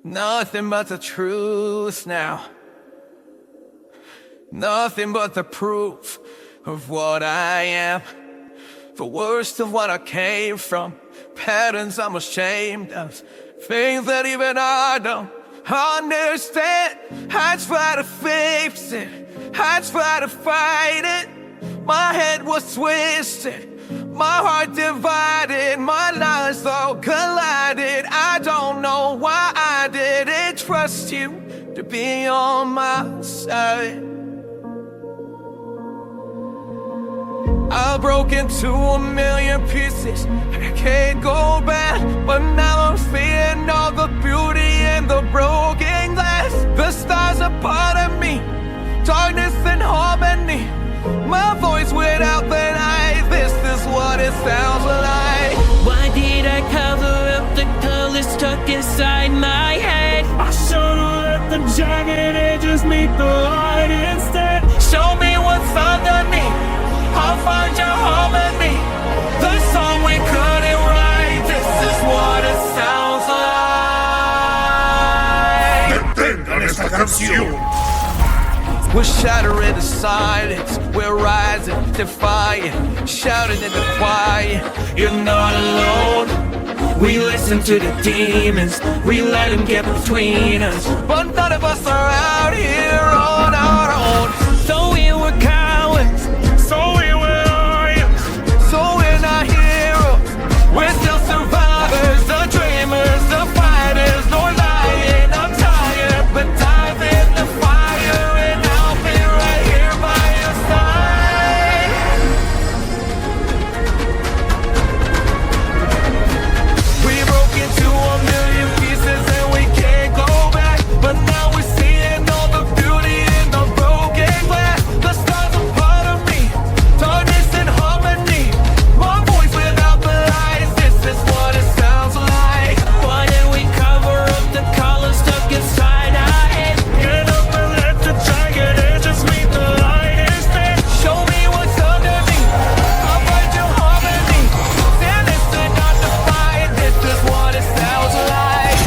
Nothing but the truth now. Nothing but the proof of what I am. The worst of what I came from. Patterns I'm ashamed of. Things that even I don't understand. I try to fix it, I try to fight it. My head was twisted, my heart divided, my lines all collided. I don't know why I didn't trust you to be on my side. I broke into a million pieces, I can't go back. But now I'm seeing all the beauty in the broken glass. The stars are part of me, darkness and harmony. My voice without the light, this is what it sounds like. Why did I cover up the colors stuck inside my head? I should've let the jagged edges meet the light instead. Show me what's underneath, I'll find your harmony. The song we couldn't write, this is what it sounds like. Detengan esta canción. We're shattering the silence, we're rising, defiant, shouting in the quiet. You're not alone. We listen to the demons, we let them get between us. But none of us are out here on our own. So we were cowards, So we will, So we're not heroes, we're still survivors, the dreamers, the fighters. No lying, I'm tired, but dive in the fire and I'll be right here by your side. We broke into a million pieces and we can't go back. But now we're seeing all the beauty in the broken glass. The stars are part of me, darkness and harmony. My voice without the lies, this is what it sounds like. why did we cover up the colors stuck inside our heads? get up and let the jagged edges meet the light instead. Show me what's underneath, I'll find your harmony. Stand this and not the fight, this is what it sounds like.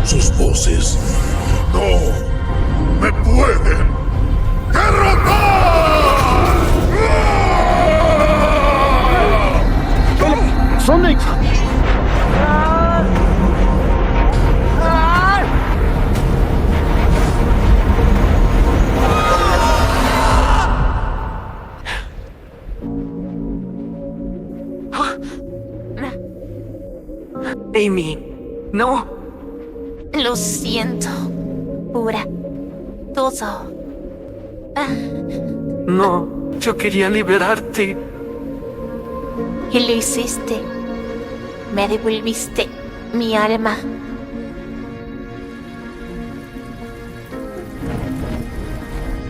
Sus voces no me pueden derrotar. Sonic! Amy, no. Lo siento, pura. Todo. No, yo quería liberarte. Y lo hiciste. Me devolviste mi alma.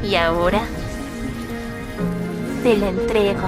Y ahora te la entrego.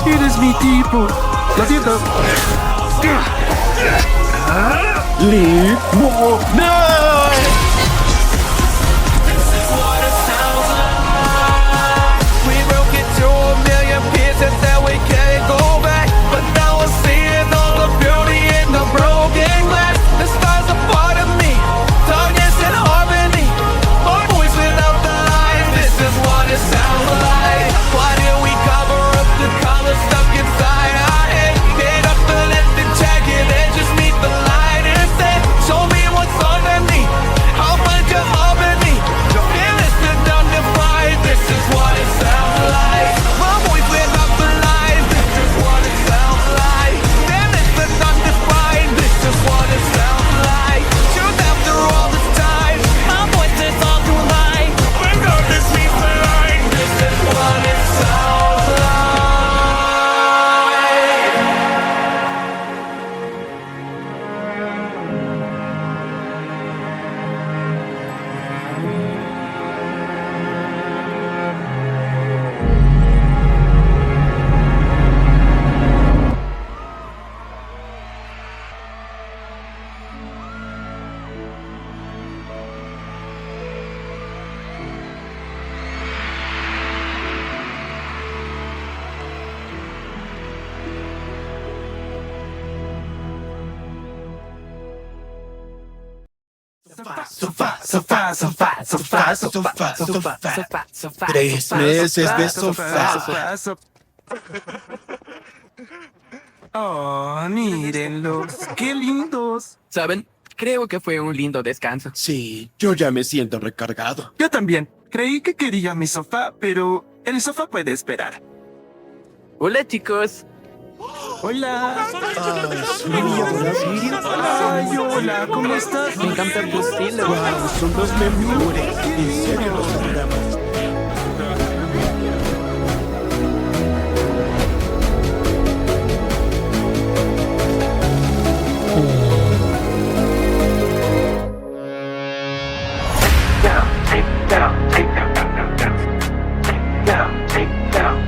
Eres mi tipo. La dieta. We broke into a million pieces and we can't go back. But now we're seeing all the beauty in the broken glass. The stars are part of me, darkness and harmony. My voice without the lies, this is what it sounds like. Why did we cover up the colors stuck inside our head? Get up and let the jagged edges meet the light instead. Show me what's underneath, I'll Sofá, sofá, sofá, sofá, sofá, sofá, sofá. 3 meses de sofá. Oh, mírenlos, qué lindos. ¿Saben? Creo que fue un lindo descanso. Sí, yo ya me siento recargado. Yo también. Creí que quería mi sofá, pero el sofá puede esperar. Hola, chicos. Hola. Sirio. Ay, hola, ¿cómo estás? Me encanta tu estilo. Wow, son los mejores. En serio, los adoramos.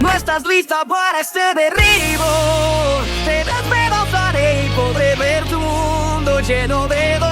No estás lista para este derribo. Te despedazaré y podré ver tu mundo lleno de dolor.